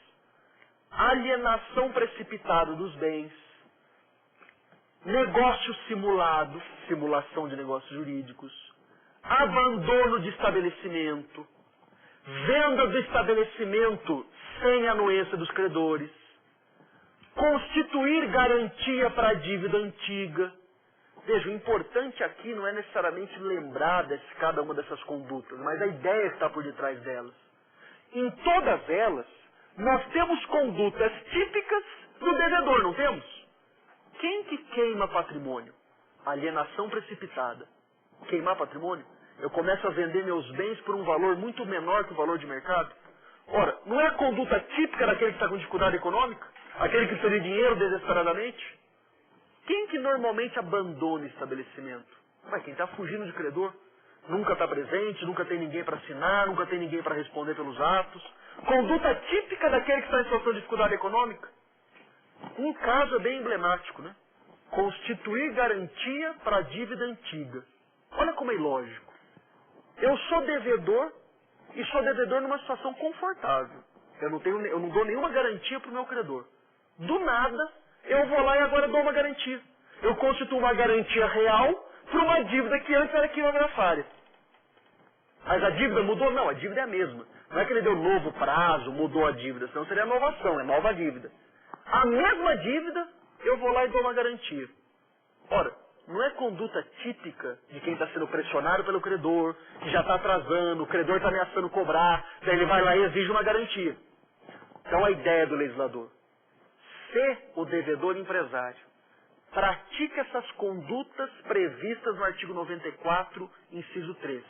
Alienação precipitada dos bens, negócio simulado, simulação de negócios jurídicos, abandono de estabelecimento, venda do estabelecimento sem anuência dos credores, constituir garantia para a dívida antiga. Veja, o importante aqui não é necessariamente lembrar de cada uma dessas condutas, mas a ideia que está por detrás delas. Em todas elas, nós temos condutas típicas do devedor, não temos? Quem que queima patrimônio? Alienação precipitada. Queimar patrimônio? Eu começo a vender meus bens por um valor muito menor que o valor de mercado? Ora, não é a conduta típica daquele que está com dificuldade econômica? Aquele que precisa de dinheiro desesperadamente? Quem que normalmente abandona estabelecimento? Mas quem está fugindo de credor. Nunca está presente, nunca tem ninguém para assinar, nunca tem ninguém para responder pelos atos. Conduta típica daquele que está em situação de dificuldade econômica. Um caso é bem emblemático, né? Constituir garantia para a dívida antiga. Olha como é ilógico. Eu sou devedor e sou devedor numa situação confortável. Eu não dou nenhuma garantia para o meu credor. Do nada, eu vou lá e agora dou uma garantia. Eu constituo uma garantia real para uma dívida que antes era quilografária. Mas a dívida mudou? Não, a dívida é a mesma. Não é que ele deu novo prazo, mudou a dívida, senão seria inovação, é nova dívida. A mesma dívida, eu vou lá e dou uma garantia. Ora, não é conduta típica de quem está sendo pressionado pelo credor, que já está atrasando, o credor está ameaçando cobrar, daí ele vai lá e exige uma garantia. Então a ideia do legislador, se o devedor empresário pratica essas condutas previstas no artigo 94, inciso 3,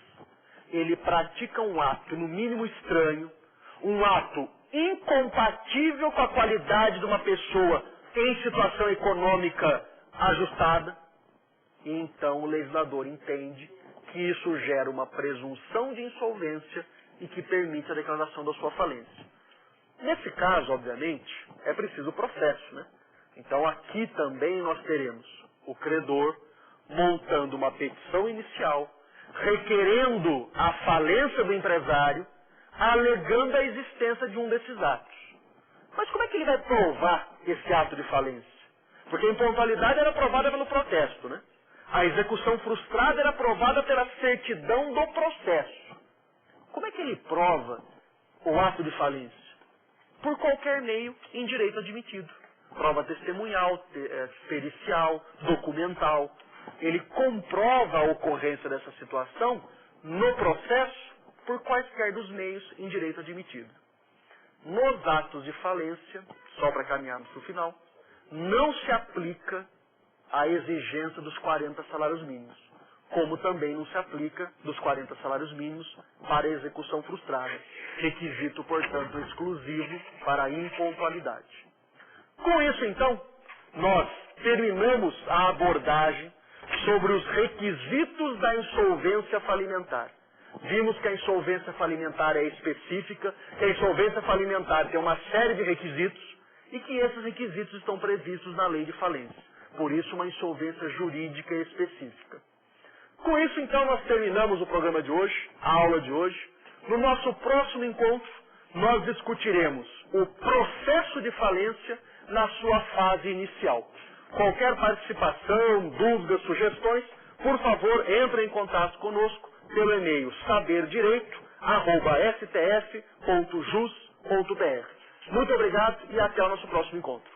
ele pratica um ato, no mínimo estranho, um ato incompatível com a qualidade de uma pessoa em situação econômica ajustada, e então o legislador entende que isso gera uma presunção de insolvência e que permite a declaração da sua falência. Nesse caso, obviamente, é preciso o processo, né? Então aqui também nós teremos o credor montando uma petição inicial, requerendo a falência do empresário, alegando a existência de um desses atos. Mas como é que ele vai provar esse ato de falência? Porque a impontualidade era provada pelo protesto, né? A execução frustrada era provada pela certidão do processo. Como é que ele prova o ato de falência? Por qualquer meio em direito admitido. Prova testemunhal, pericial, documental. Ele comprova a ocorrência dessa situação no processo por quaisquer dos meios em direito admitido. Nos atos de falência, só para caminharmos para o final, não se aplica a exigência dos 40 salários mínimos, como também não se aplica dos 40 salários mínimos para a execução frustrada, requisito, portanto, exclusivo para a impontualidade. Com isso, então, nós terminamos a abordagem sobre os requisitos da insolvência falimentar. Vimos que a insolvência falimentar é específica, que a insolvência falimentar tem uma série de requisitos e que esses requisitos estão previstos na lei de falência. Por isso, uma insolvência jurídica específica. Com isso, então, nós terminamos o programa de hoje, a aula de hoje. No nosso próximo encontro, nós discutiremos o processo de falência na sua fase inicial. Qualquer participação, dúvidas, sugestões, por favor, entre em contato conosco pelo e-mail saberdireito@stf.jus.br. Muito obrigado e até o nosso próximo encontro.